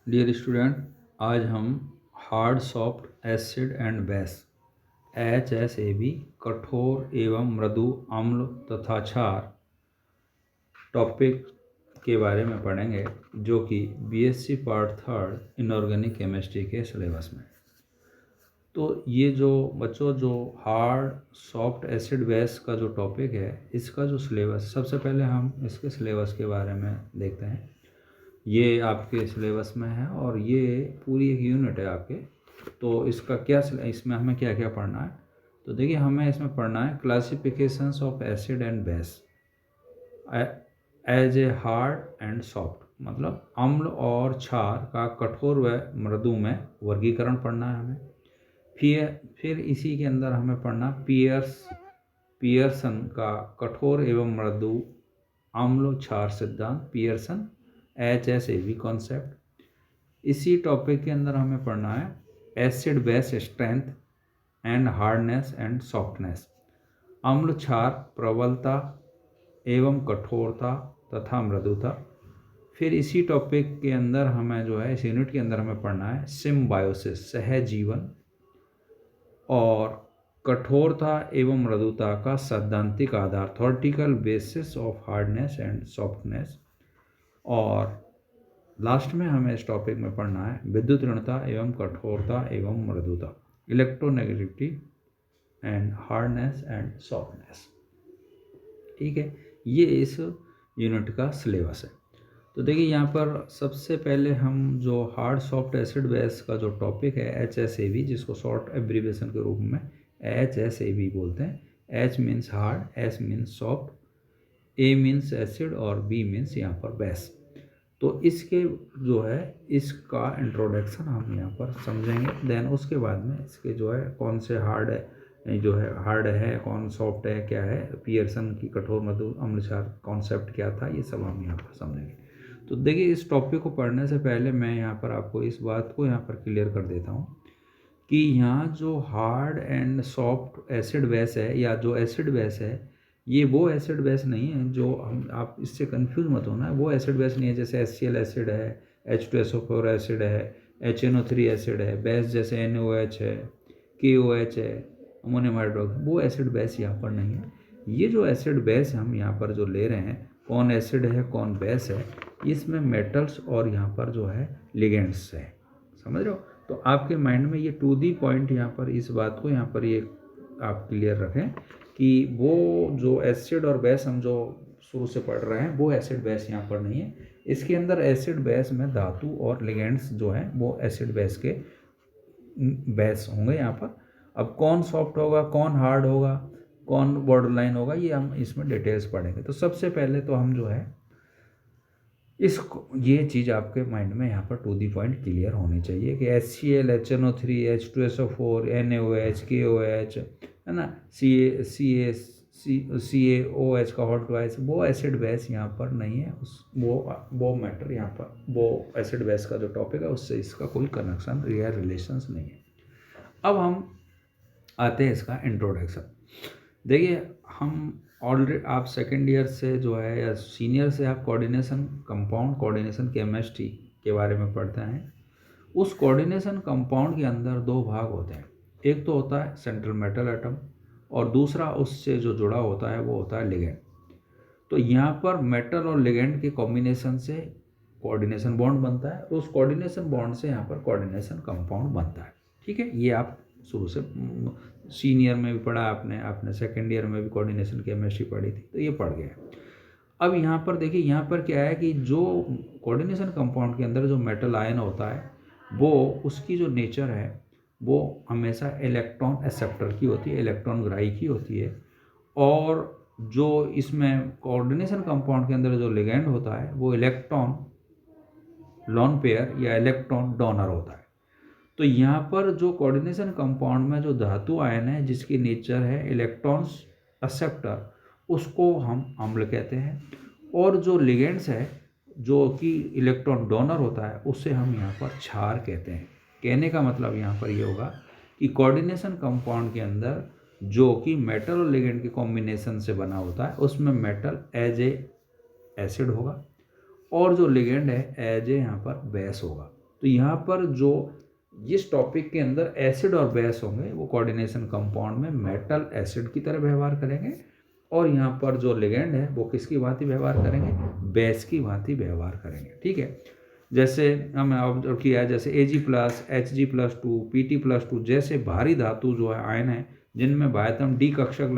Dear student, आज हम hard soft acid and base HSAB कठोर एवं मृदु अम्ल तथा क्षार टॉपिक के बारे में पढ़ेंगे, जो कि BSc part third inorganic chemistry के सिलेबस में। तो ये जो बच्चों जो हार्ड सॉफ्ट एसिड बेस का जो टॉपिक है, इसका जो सिलेबस, सबसे पहले हम इसके सिलेबस के बारे में देखते हैं। ये आपके सिलेबस में है और ये पूरी एक यूनिट है आपके। तो इसका क्या, इसमें हमें क्या क्या पढ़ना है, तो देखिए हमें इसमें पढ़ना है classifications of acid and base as a hard and soft, मतलब अम्ल और क्षार का कठोर व मृदु में वर्गीकरण पढ़ना है हमें। फिर इसी के अंदर हमें पढ़ना पियर्सन का कठोर एवं मृदु अम्ल क्षार सिद्धांत, पियर्सन HSAB कॉन्सेप्ट। इसी टॉपिक के अंदर हमें पढ़ना है acid base strength and hardness and softness, अम्ल क्षार प्रबलता एवं कठोरता तथा मृदुता। फिर इसी टॉपिक के अंदर हमें जो है, इस यूनिट के अंदर हमें पढ़ना है सिम्बायोसिस, सहजीवन, और कठोरता एवं मृदुता का सैद्धांतिक आधार, theoretical basis of hardness and softness. और लास्ट में हमें इस टॉपिक में पढ़ना है विद्युत ऋणता एवं कठोरता एवं मृदुता, electronegativity and hardness and softness. ठीक है, ये इस यूनिट का सिलेबस है। तो देखिए यहाँ पर सबसे पहले हम जो हार्ड सॉफ्ट एसिड बेस का जो टॉपिक है HSAB, जिसको शॉर्ट एब्रीविएशन के रूप में HSAB बोलते हैं। H means hard, S means soft, A means acid और B मीन्स यहाँ पर बेस। तो इसके जो है, इसका इंट्रोडक्शन हम यहाँ पर समझेंगे। देन उसके बाद में इसके जो है कौन से हार्ड है, जो है हार्ड है, कौन सॉफ्ट है, क्या है, पियर्सन की कठोर मृदु अम्ल क्षार कॉन्सेप्ट क्या था, ये सब हम यहाँ पर समझेंगे। तो देखिए इस टॉपिक को पढ़ने से पहले मैं यहाँ पर आपको इस बात को यहाँ पर क्लियर कर देता हूँ कि यहाँ जो hard and soft acid base है, या जो एसिड बेस है, ये वो एसिड बेस नहीं है जो हम, आप इससे कंफ्यूज मत होना, वो एसिड बेस नहीं है जैसे HCl एसिड है, H2SO4 एसिड है, HNO3 एसिड है, बेस जैसे NaOH है, KOH है, अमोनियम हाइड्रोक्साइड, वो एसिड बेस यहाँ पर नहीं है। ये जो एसिड बेस हम यहाँ पर जो ले रहे हैं, कौन एसिड है कौन बेस है, इसमें मेटल्स और यहाँ पर जो है लिगेंड्स है। समझ रहे हो? तो आपके माइंड में ये टू दी पॉइंट यहाँ पर इस बात को यहाँ पर ये आप क्लियर रखें कि वो जो एसिड और बेस हम जो शुरू से पढ़ रहे हैं, वो एसिड बेस यहाँ पर नहीं है। इसके अंदर एसिड बेस में धातु और लिगेंड्स जो हैं वो एसिड बेस के बेस होंगे यहाँ पर। अब कौन सॉफ्ट होगा, कौन हार्ड होगा, कौन बॉर्डरलाइन होगा, ये हम इसमें डिटेल्स पढ़ेंगे। तो सबसे पहले तो हम जो है इसको, ये चीज़ आपके माइंड में यहाँ पर टू दी पॉइंट क्लियर होनी चाहिए कि HCl, HNO3, H2SO4, NaOH, KOH, है ना, CaOH का हॉट ट्वाइस, वो एसिड बेस यहाँ पर नहीं है। वो मैटर यहाँ पर, वो एसिड बेस का जो टॉपिक है उससे इसका कोई कनेक्शन या रिलेशंस नहीं है। अब हम आते हैं इसका इंट्रोडक्शन। देखिए हम ऑलरेडी, आप सेकेंड ईयर से जो है या सीनियर से आप कोऑर्डिनेशन कंपाउंड, कोऑर्डिनेशन केमिस्ट्री के बारे में पढ़ते हैं। उस कोऑर्डिनेशन कंपाउंड के अंदर दो भाग होते हैं, एक तो होता है सेंट्रल मेटल एटम और दूसरा उससे जो जुड़ा होता है वो होता है लिगेंड। तो यहाँ पर मेटल और लिगेंड के कॉम्बिनेशन से कोऑर्डिनेशन बॉन्ड बनता है, तो उस कोऑर्डिनेशन बॉन्ड से यहाँ पर कोऑर्डिनेशन कंपाउंड बनता है। ठीक है, ये आप शुरू से सीनियर में भी पढ़ा आपने, आपने सेकेंड ईयर में भी कोऑर्डिनेशन केमिस्ट्री पढ़ी थी, तो ये पढ़ गए। अब यहाँ पर देखिए, यहाँ पर क्या है कि जो कोऑर्डिनेशन कंपाउंड के अंदर जो मेटल आयन होता है, वो उसकी जो नेचर है वो हमेशा इलेक्ट्रॉन एक्सेप्टर की होती है, इलेक्ट्रॉन ग्राही की होती है। और जो इसमें कोऑर्डिनेशन कंपाउंड के अंदर जो लिगेंड होता है वो इलेक्ट्रॉन लॉन पेयर या इलेक्ट्रॉन डोनर होता है। तो यहाँ पर जो कोऑर्डिनेशन कंपाउंड में जो धातु आयन है जिसकी नेचर है इलेक्ट्रॉन्स एक्सेप्टर, उसको हम अम्ल कहते हैं। और जो लिगेंड्स है जो कि इलेक्ट्रॉन डोनर होता है, उससे हम यहाँ पर क्षार कहते हैं। कहने का मतलब यहाँ पर ये होगा कि कोऑर्डिनेशन कंपाउंड के अंदर जो कि मेटल और लिगेंड के कॉम्बिनेशन से बना होता है, उसमें मेटल एज ए एसिड होगा और जो लिगेंड है एज ए यहाँ पर बेस होगा। तो तो यहाँ पर जो इस टॉपिक के अंदर एसिड और बेस होंगे वो कोऑर्डिनेशन कंपाउंड में मेटल एसिड की तरह व्यवहार करेंगे, और यहाँ पर जो लिगेंड है वो किसकी भांति व्यवहार करेंगे, बेस की भांति व्यवहार करेंगे। ठीक है, जैसे हमने ऑब्जर्व किया है, जैसे Ag+, Hg+2, Pt+2 जैसे भारी धातु जो है आयन है जिनमें बाह्यतम डी कक्षक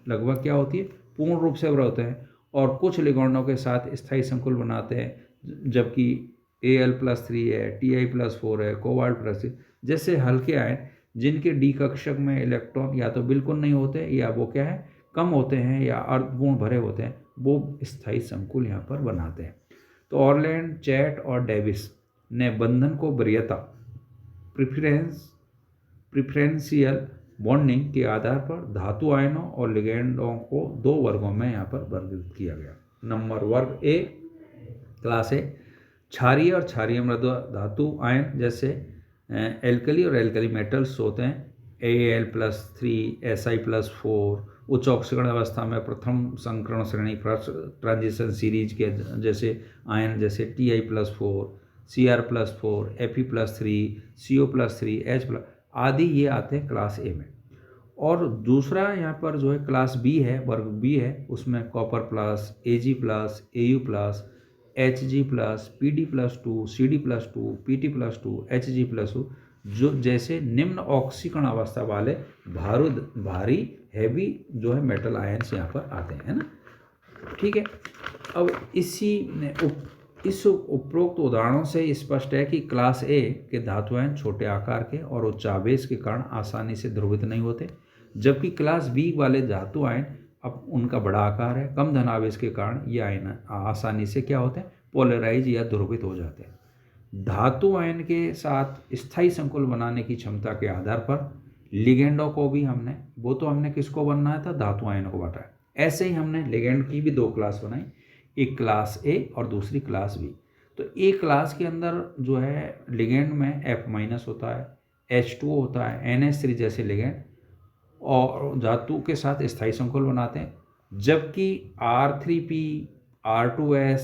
लगभग क्या होती है, पूर्ण रूप से अवरुद्ध हैं और कुछ लिगेंडों के साथ स्थायी संकुल बनाते हैं, जबकि Al+3 है, Ti+4 है, कोबाल्ट+3 जैसे हल्के आयन जिनके डी कक्षक में इलेक्ट्रॉन या तो बिल्कुल नहीं होते या वो क्या है कम होते हैं या अर्धपूर्ण भरे होते हैं, वो स्थायी संकुल यहाँ पर बनाते हैं। तो ऑरलैंड, चैट और डेविस ने बंधन को वरीयता प्रिफरेंशियल बॉन्डिंग के आधार पर धातु आयनों और लिगेंडों को दो वर्गों में यहाँ पर वर्गीकृत किया गया। नंबर वर्ग ए, क्लास ए, क्षारीय और क्षारीय मृदु धातु आयन जैसे एल्कली और एल्कली मेटल्स होते हैं, Al+3, Si+4 उच्च ऑक्सीकरण अवस्था में प्रथम संकरण श्रेणी फर्स्ट ट्रांजिशन सीरीज के जैसे आयन जैसे Ti+4, Cr+4, Fe+3, CO+3, H+ आदि ये आते हैं क्लास ए में। और दूसरा यहाँ पर जो है क्लास बी है, वर्ग बी है, उसमें copper+, Ag+, Au+, Hg+, Pd+2, Cd+2, Pt+2, Hg+2 जो जैसे निम्न ऑक्सीकरण अवस्था वाले भारी हैवी जो है मेटल आयन्स यहाँ पर आते हैं ना। ठीक है, अब इस उपरोक्त उदाहरणों से स्पष्ट है कि क्लास ए के धातु आयन छोटे आकार के और उच्च आवेश के कारण आसानी से ध्रुवित नहीं होते, जबकि क्लास बी वाले धातु आयन अब उनका बड़ा आकार है, कम धन आवेश के कारण ये आयन आसानी से क्या होते हैं, पोलराइज या ध्रुवित हो जाते हैं। धातु आयन के साथ स्थायी संकुल बनाने की क्षमता के आधार पर लिगेंडों को भी हमने किसको बनाया था, धातु आयनों को बांटा है। ऐसे ही हमने लिगेंड की भी दो क्लास बनाई, एक क्लास ए और दूसरी क्लास बी। तो ए क्लास के अंदर जो है लिगेंड में F- होता है, H2O होता है, NH3 जैसे लिगेंड और धातु के साथ स्थायी संकुल बनाते हैं, जबकि R3P, R2S,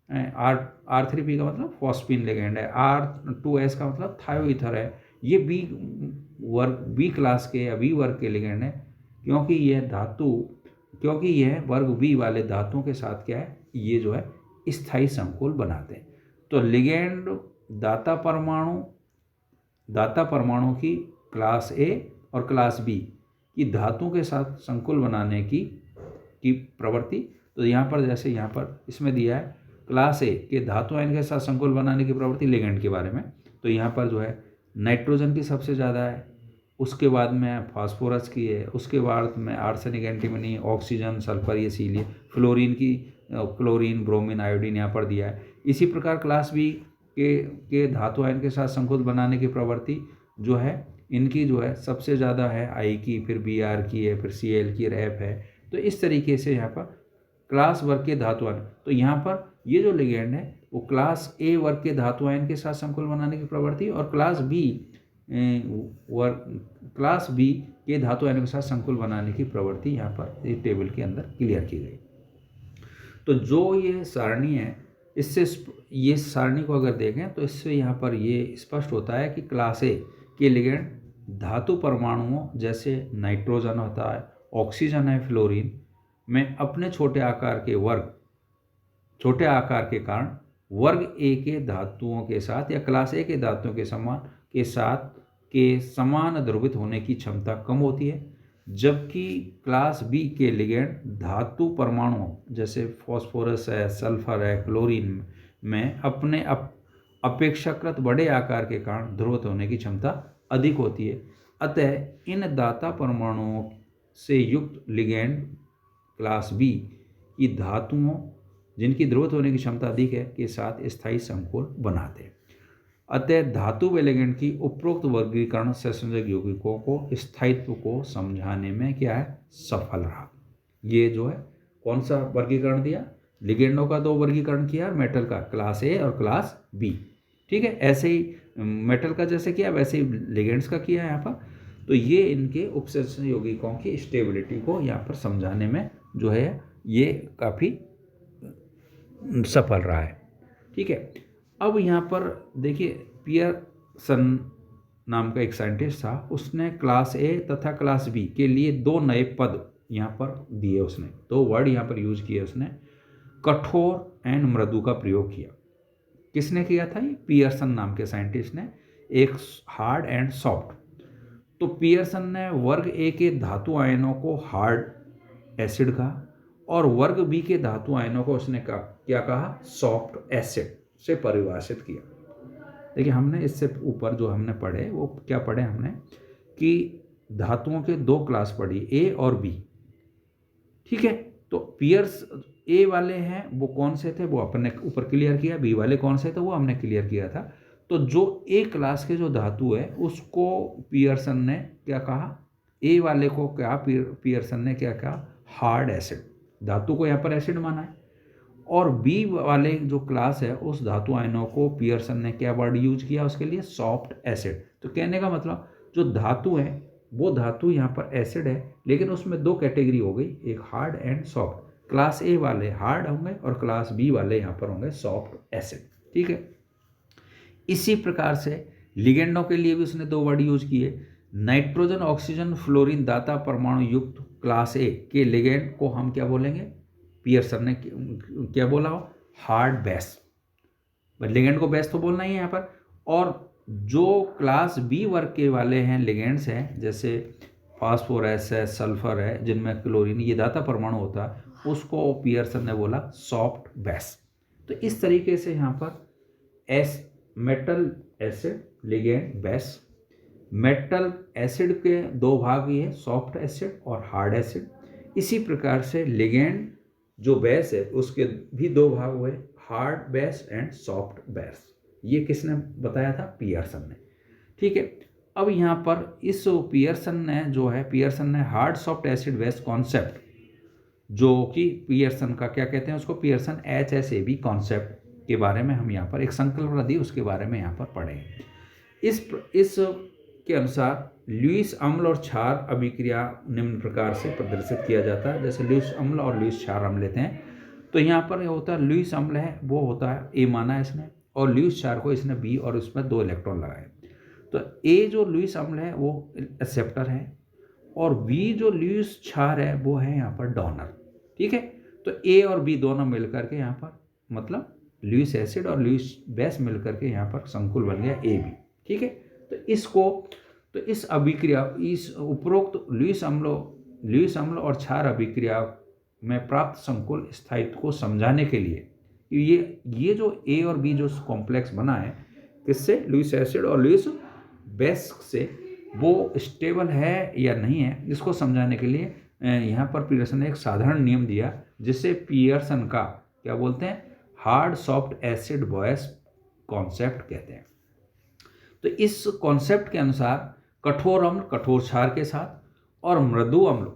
R3P का मतलब फॉस्फीन लिगेंड है, R2S का मतलब थायोईथर है, ये बी क्लास के या बी वर्ग के लिगेंड है, क्योंकि यह वर्ग बी वाले धातुओं के साथ क्या है, ये जो है स्थायी संकुल बनाते हैं। तो लिगेंड दाता परमाणु की क्लास ए और क्लास बी की धातुओं के साथ संकुल बनाने की प्रवृत्ति, तो यहाँ पर जैसे यहाँ पर इसमें दिया है क्लास ए के धातु आयन के साथ संकुल बनाने की प्रवृत्ति लिगेंड के बारे में, तो यहाँ पर जो है नाइट्रोजन की सबसे ज़्यादा है, उसके बाद में फास्फोरस की है, उसके बाद में आर्सेनिक, एंटीमनी, ऑक्सीजन, सल्फर, ये सीलिए, क्लोरीन, ब्रोमीन, आयोडीन यहाँ पर दिया है। इसी प्रकार क्लास बी के धातु आयन के साथ संकुल बनाने की प्रवृत्ति जो है इनकी जो है सबसे ज़्यादा है आई की, फिर Br की है, फिर Cl की, F है। तो इस तरीके से यहाँ पर क्लास वर्ग के धातु आयन, तो यहाँ पर ये जो लिगेंड है वो क्लास ए वर्ग के धातु आयन के साथ संकुल बनाने की प्रवृत्ति और क्लास बी के धातु आयनों के साथ संकुल बनाने की प्रवृत्ति यहाँ पर इस टेबल के अंदर क्लियर की गई। तो जो ये सारणी है, इससे ये सारणी को अगर देखें तो इससे यहाँ पर ये स्पष्ट होता है कि क्लास ए के लिगेंड धातु परमाणुओं जैसे नाइट्रोजन होता है, ऑक्सीजन है, फ्लोरीन में अपने छोटे आकार के कारण वर्ग ए के धातुओं के साथ या क्लास ए के धातुओं के समान ध्रुवित होने की क्षमता कम होती है, जबकि क्लास बी के लिगेंड धातु परमाणुओं जैसे फास्फोरस है, सल्फर है, क्लोरीन में अपने अपेक्षाकृत बड़े आकार के कारण ध्रुवित होने की क्षमता अधिक होती है। अतः इन दाता परमाणुओं से युक्त लिगेंड क्लास बी की धातुओं जिनकी ध्रुवित होने की क्षमता अधिक है के साथ स्थायी संकुल बनाते हैं। अतः धातु व लिगेंड की उपरोक्त वर्गीकरण सहसंयोजक यौगिकों को स्थायित्व को समझाने में क्या है, सफल रहा। ये जो है कौन सा वर्गीकरण दिया, लिगेंडों का दो वर्गीकरण किया, मेटल का क्लास ए और क्लास बी। ठीक है, ऐसे ही मेटल का जैसे किया वैसे ही लिगेंड्स का किया यहाँ पर। तो ये इनके उपसंयोजक यौगिकों की स्टेबिलिटी को यहाँ पर समझाने में जो है ये काफ़ी सफल रहा है। ठीक है, अब यहाँ पर देखिए, पियरसन नाम का एक साइंटिस्ट था, उसने क्लास ए तथा क्लास बी के लिए दो नए पद यहाँ पर दिए, उसने दो वर्ड यहाँ पर यूज किए, उसने कठोर एंड मृदु का प्रयोग किया। किसने किया था? ये पियरसन नाम के साइंटिस्ट ने। एक हार्ड एंड सॉफ्ट, तो पियरसन ने वर्ग ए के धातु आयनों को हार्ड एसिड कहा और वर्ग बी के धातु आयनों को उसने क्या कहा? सॉफ्ट एसिड से परिभाषित किया। देखिए, हमने इससे ऊपर जो हमने पढ़े वो क्या पढ़े हमने कि धातुओं के दो क्लास पढ़ी, ए और बी। ठीक है, तो पियर्स ए वाले हैं वो कौन से थे वो अपने ऊपर क्लियर किया, बी वाले कौन से थे वो हमने क्लियर किया था। तो जो ए क्लास के जो धातु है उसको पियरसन ने क्या कहा? ए वाले को क्या पियरसन ने क्या कहा? Hard acid. धातु को यहाँ पर एसिड माना है। और बी वाले जो क्लास है उस धातु आयनों को पियरसन ने क्या वर्ड यूज किया उसके लिए? Soft acid. तो कहने का मतलब जो धातु है वो धातु यहाँ पर एसिड है, लेकिन उसमें दो कैटेगरी हो गई, एक हार्ड एंड सॉफ्ट। क्लास ए वाले हार्ड होंगे और क्लास बी वाले यहाँ पर होंगे सॉफ्ट एसिड। ठीक है, इसी प्रकार से लिगेंडों के लिए भी उसने दो वर्ड यूज किए। नाइट्रोजन, ऑक्सीजन, फ्लोरीन दाता परमाणु युक्त क्लास ए के लिगेंड को हम क्या बोलेंगे? पियरसन ने क्या बोला? Hard base. लिगेंड को बेस तो बोलना ही है यहाँ पर। और जो क्लास बी वर्ग के वाले हैं लिगेंड्स हैं, जैसे फास्फोरस है, सल्फर है, जिनमें क्लोरीन ये दाता परमाणु होता है, उसको पियरसन ने बोला सॉफ्ट बेस। तो इस तरीके से यहाँ पर metal acid, ligand, base. Metal acid के दो भाग ये, सॉफ्ट एसिड और हार्ड एसिड। इसी प्रकार से लिगेंड जो बेस है उसके भी दो भाग हुए, hard base and soft base. ये किसने बताया था? पियरसन ने। ठीक है, अब यहाँ पर इस पियरसन ने hard soft acid base concept, जो कि पियरसन का क्या कहते हैं उसको? पियरसन HSAB कॉन्सेप्ट के बारे में हम यहाँ पर एक संकल्पना दी, उसके बारे में यहाँ पर पढ़े। इस के अनुसार लुईस अम्ल और क्षार अभिक्रिया निम्न प्रकार से प्रदर्शित किया जाता है। जैसे लुईस अम्ल और लुईस क्षार हम लेते हैं, तो यहाँ पर ये होता है लुईस अम्ल है वो होता है ए माना है इसने, और लुईस क्षार को इसने बी और उसमें 2 इलेक्ट्रॉन लगाए। तो ए जो लुईस अम्ल है वो एक्सेप्टर है और बी जो लुईस क्षार है वो है यहाँ पर डोनर। ठीक है, तो ए और बी दोनों मिलकर के यहाँ पर मतलब लुईस एसिड और लुईस बेस मिलकर के यहाँ पर संकुल बन गया AB। ठीक है, तो इस अभिक्रिया, इस उपरोक्त लुईस अम्ल और क्षार अभिक्रिया में प्राप्त संकुल स्थायित्व को समझाने के लिए ये जो ए और बी जो कॉम्प्लेक्स बना है किससे? लुईस एसिड और लुईस बेस से, वो स्टेबल है या नहीं है इसको समझाने के लिए यहाँ पर पियरसन ने एक साधारण नियम दिया, जिसे पियरसन का क्या बोलते हैं? Hard soft acid base concept कहते हैं। तो इस कॉन्सेप्ट के अनुसार कठोर अम्ल कठोर क्षार के साथ और मृदु अम्ल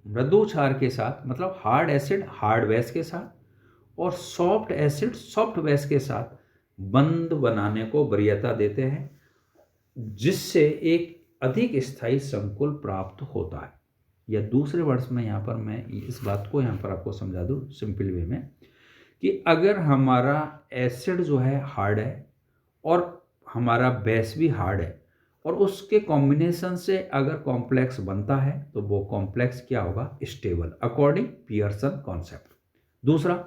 मृदु क्षार के साथ, मतलब हार्ड एसिड हार्ड बेस के साथ और सॉफ्ट एसिड सॉफ्ट बेस के साथ बंध बनाने को वरीयता देते हैं, जिससे एक अधिक स्थायी संकुल प्राप्त होता है। या दूसरे वर्ड्स में यहाँ पर मैं इस बात को यहाँ पर आपको समझा दूँ सिंपल वे में, कि अगर हमारा एसिड जो है हार्ड है और हमारा बेस भी हार्ड है और उसके कॉम्बिनेशन से अगर कॉम्प्लेक्स बनता है तो वो कॉम्प्लेक्स क्या होगा? Stable, according Pearson concept. दूसरा,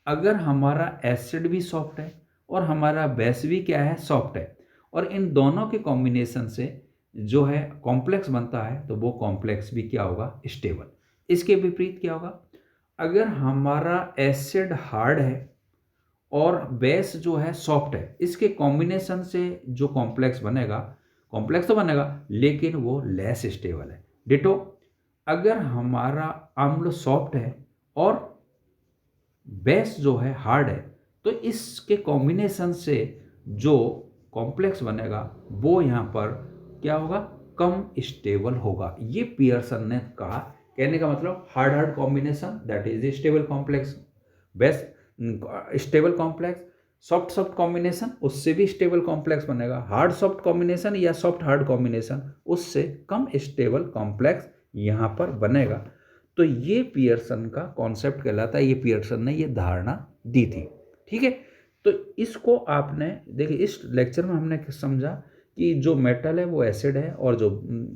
अगर हमारा एसिड भी सॉफ्ट है और हमारा बेस भी क्या है? सॉफ्ट है, और इन दोनों के कॉम्बिनेशन से जो है कॉम्प्लेक्स बनता है तो वो कॉम्प्लेक्स भी क्या होगा? स्टेबल। इसके विपरीत क्या होगा? अगर हमारा एसिड हार्ड है और बेस जो है सॉफ्ट है, इसके कॉम्बिनेशन से जो कॉम्प्लेक्स बनेगा, कॉम्प्लेक्स तो बनेगा लेकिन वो लेस स्टेबल है। डिटो, अगर हमारा अम्ल सॉफ्ट है और बेस जो है हार्ड है, तो इसके कॉम्बिनेशन से जो कॉम्प्लेक्स बनेगा वो यहाँ पर क्या होगा? कम स्टेबल होगा। ये पियरसन ने कहा। कहने का मतलब hard combination that is stable complex, base stable complex, soft soft combination उससे भी स्टेबल कॉम्प्लेक्स बनेगा, हार्ड सॉफ्ट कॉम्बिनेशन या सॉफ्ट हार्ड कॉम्बिनेशन उससे कम स्टेबल कॉम्प्लेक्स यहाँ पर बनेगा। तो ये पियरसन का कॉन्सेप्ट कहलाता है, ये पियरसन ने ये धारणा दी थी। ठीक है, तो इसको आपने देखिए, इस लेक्चर में हमने समझा कि जो मेटल है वो एसिड है और जो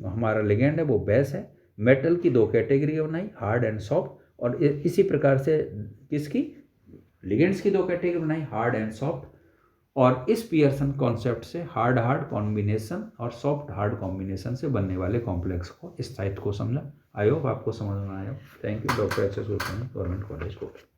हमारा लिगेंड है वो बेस है। मेटल की दो कैटेगरी बनाई, हार्ड एंड सॉफ्ट, और इसी प्रकार से किसकी, लिगेंड्स की दो कैटेगरी बनाई, हार्ड एंड सॉफ्ट। और इस पियर्सन कॉन्सेप्ट से हार्ड हार्ड कॉम्बिनेशन और सॉफ्ट हार्ड कॉम्बिनेशन से बनने वाले कॉम्प्लेक्स को, स्थायित्व को समझा। आई होप आपको समझ में आया। Thank you. Doctor H S Goswami, government college Kota.